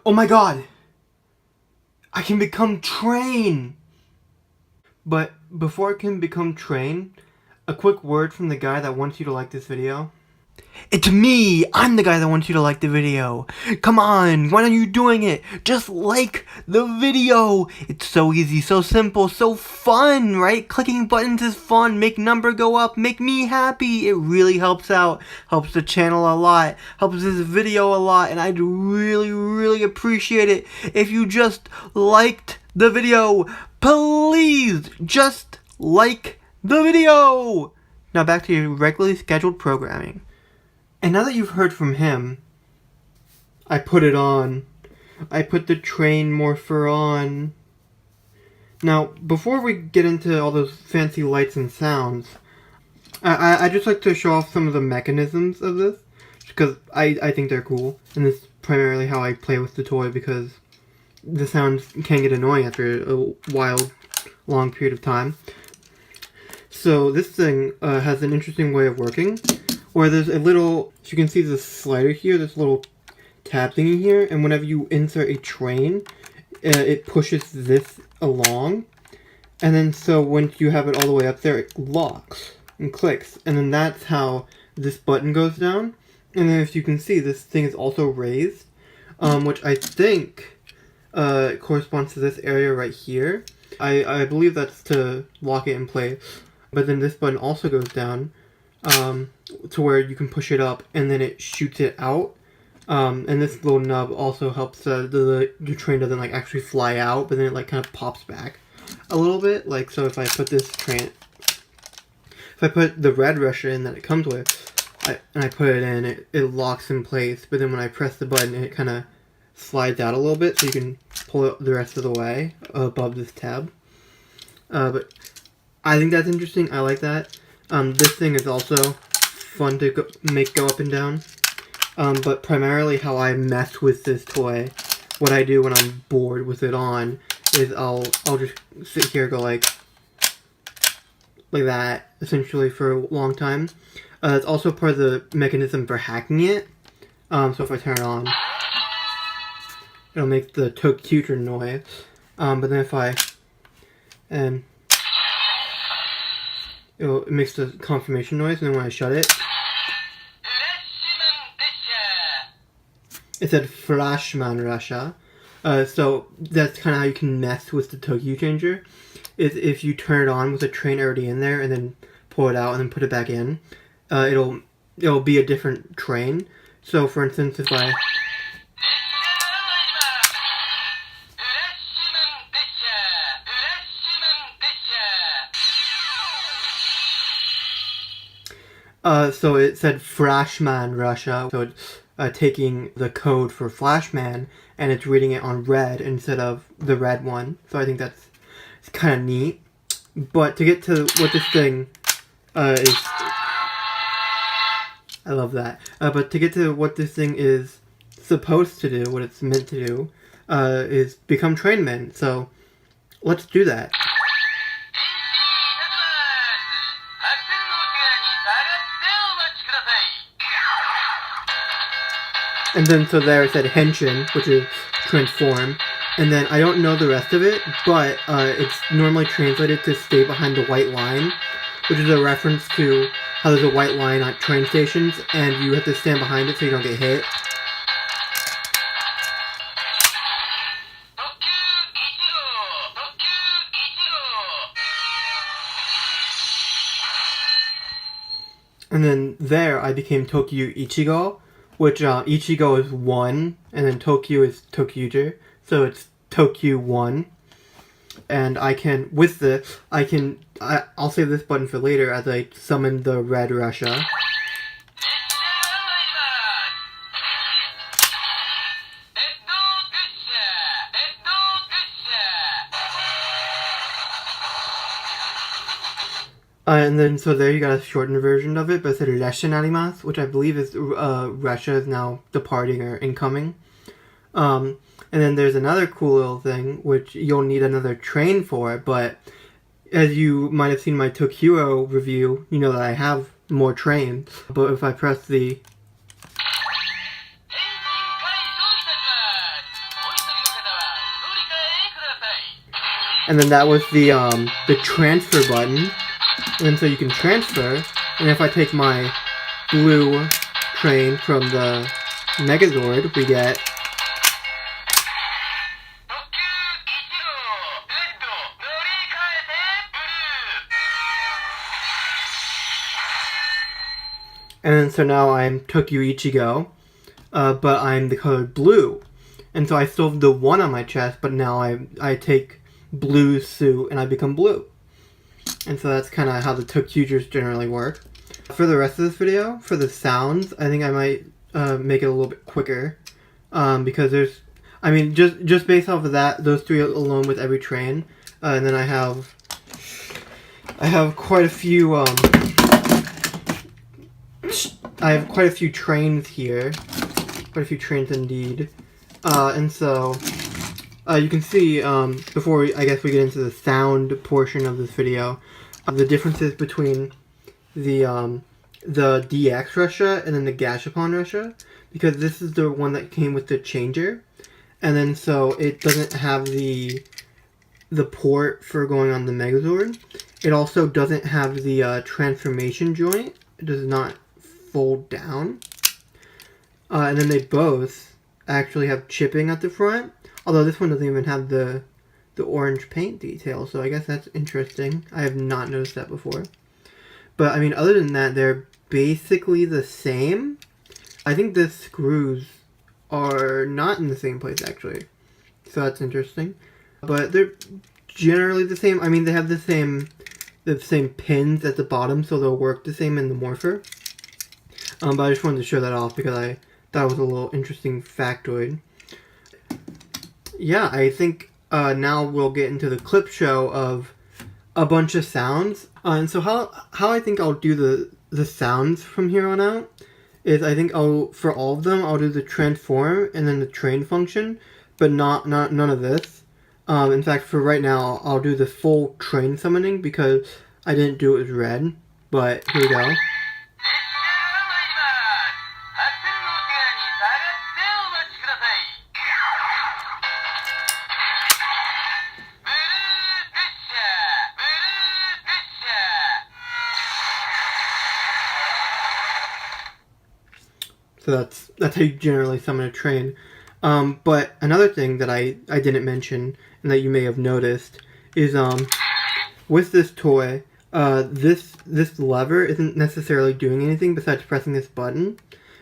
Oh my god! I can become Train! But before I can become Train, a quick word from the guy that wants you to like this video. It's me! I'm the guy that wants you to like the video. Come on, why aren't you doing it? Just like the video! It's so easy, so simple, so fun, right? Clicking buttons is fun, make number go up, make me happy. It really helps out, helps the channel a lot, helps this video a lot, and I'd really appreciate it if you just liked the video. Please, just like the video! Now back to your regularly scheduled programming. And now that you've heard from him, I put it on. I put the Train Morpher on. Now, before we get into all those fancy lights and sounds, I just like to show off some of the mechanisms of this, because I think they're cool. And this is primarily how I play with the toy, because the sounds can get annoying after a long period of time. So this thing has an interesting way of working, where there's a little, as you can see this slider here, this little tab thingy here, and whenever you insert a train, it pushes this along, and then so once you have it all the way up there, it locks and clicks, and then that's how this button goes down. And then as you can see, this thing is also raised, which I think corresponds to this area right here. I believe that's to lock it in place, but then this button also goes down, to where you can push it up and then it shoots it out. And this little nub also helps the train doesn't like actually fly out, but then it like kind of pops back a little bit. Like, so if I put this train, if I put the red Russia in that it comes with, and I put it in, it locks in place, but then when I press the button, it kind of slides out a little bit, so you can pull it the rest of the way above this tab. But I think that's interesting. I like that. This thing is also fun to go up and down. But primarily how I mess with this toy, what I do when I'm bored with it on, is I'll just sit here and go like that, essentially, for a long time. It's also part of the mechanism for hacking it. So if I turn it on, it'll make the Toqger noise. But then if I, it makes the confirmation noise, and then when I shut it, it said Flashman Russia. So that's kind of how you can mess with the Toqger Changer. Is if you turn it on with a train already in there and then pull it out and then put it back in, it'll be a different train. So for instance, if I so it said Flashman Russia, so it's taking the code for Flashman and it's reading it on red instead of the red one. So I think it's kind of neat. But to get to what this thing is, I love that. But to get to what this thing is supposed to do, what it's meant to do, is become Trainman. So let's do that. And then so there it said Henshin, which is transform. And then I don't know the rest of it, but it's normally translated to stay behind the white line, which is a reference to how there's a white line at train stations and you have to stand behind it so you don't get hit. And then there I became Toqger Ichigo, which Ichigo is 1, and then Toqger is Toqger, so it's Toqger 1. And I can, with this, I'll save this button for later as I summon the red Russia. And then, so there you got a shortened version of it, but it said Resha Narimasu, which I believe is Russia is now departing or incoming. And then there's another cool little thing, which you'll need another train for, but as you might have seen my Toqger review, you know that I have more trains. But if I press the And then that was the transfer button. And then so you can transfer. And if I take my blue train from the Megazord, we get... And then so now I'm Toqger Ichigo, but I'm the color blue. And so I still have the 1 on my chest, but now I take blue's suit and I become blue. And so that's kind of how the Toqgers generally work. For the rest of this video, for the sounds, I think I might make it a little bit quicker. Because there's, I mean, just based off of that, those 3 alone with every train. And then I have quite a few, I have quite a few trains here. Quite a few trains indeed. And so, you can see, before I guess we get into the sound portion of this video, the differences between the DX Russia and then the Gashapon Russia, because this is the one that came with the changer, and then so it doesn't have the port for going on the Megazord. It also doesn't have the transformation joint. It does not fold down. And then they both actually have chipping at the front, although this one doesn't even have the orange paint detail, so I guess that's interesting. I have not noticed that before. But I mean, other than that, they're basically the same. I think the screws are not in the same place actually, so that's interesting. But they're generally the same. I mean, they have the same pins at the bottom, so they'll work the same in the Morpher. But I just wanted to show that off because I thought it was a little interesting factoid. Yeah, I think now we'll get into the clip show of a bunch of sounds. And so how I think I'll do the sounds from here on out is I think for all of them I'll do the transform and then the train function, but none of this. In fact, for right now I'll do the full train summoning because I didn't do it as red. But here we go. So that's how you generally summon a train. But another thing that I didn't mention and that you may have noticed is with this toy, this lever isn't necessarily doing anything besides pressing this button.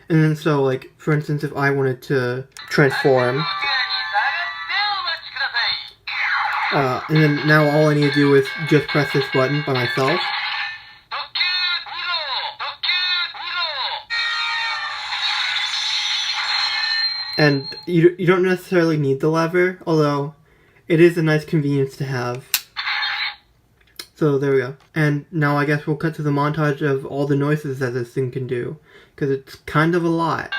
And then so, like, for instance, if I wanted to transform, and then now all I need to do is just press this button by myself. And you don't necessarily need the lever, although it is a nice convenience to have. So there we go. And now I guess we'll cut to the montage of all the noises that this thing can do, because it's kind of a lot.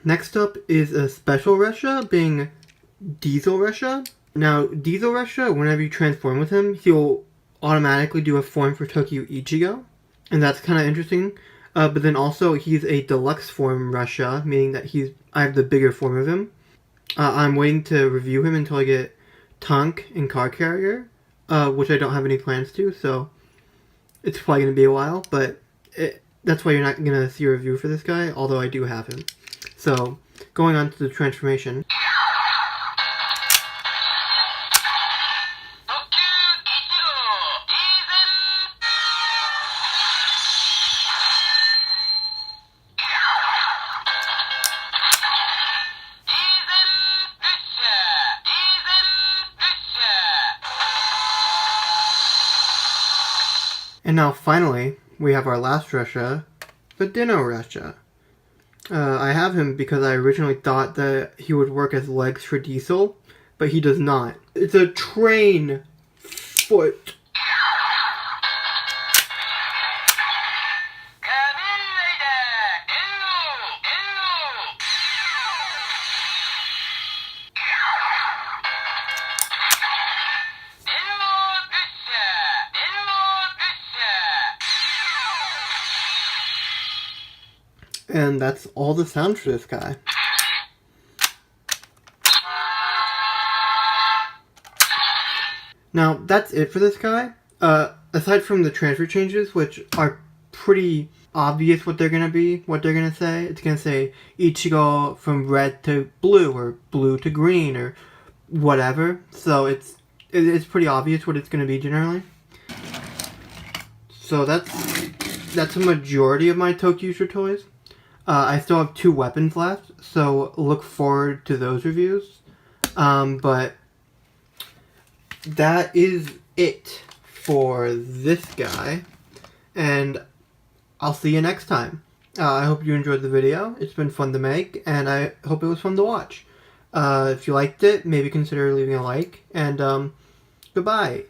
Next up is a special Russia, being Diesel Russia. Now, Diesel Russia, whenever you transform with him, he'll automatically do a form for Toqger Ichigo, and that's kind of interesting. But then also, he's a deluxe form Russia, meaning that I have the bigger form of him. I'm waiting to review him until I get Tank and Car Carrier, which I don't have any plans to, so it's probably going to be a while, but that's why you're not going to see a review for this guy, although I do have him. So, going on to the transformation. And now finally, we have our last Russia, the Dino Russia. I have him because I originally thought that he would work as legs for Diesel, but he does not. It's a train foot. And that's all the sound for this guy. Now, that's it for this guy. Aside from the transfer changes, which are pretty obvious what they're going to be, what they're going to say. It's going to say Ichigo from red to blue, or blue to green, or whatever. So it's pretty obvious what it's going to be generally. So that's a majority of my Toqger toys. I still have 2 weapons left, so look forward to those reviews. But that is it for this guy, and I'll see you next time. I hope you enjoyed the video. It's been fun to make, and I hope it was fun to watch. If you liked it, maybe consider leaving a like, and goodbye.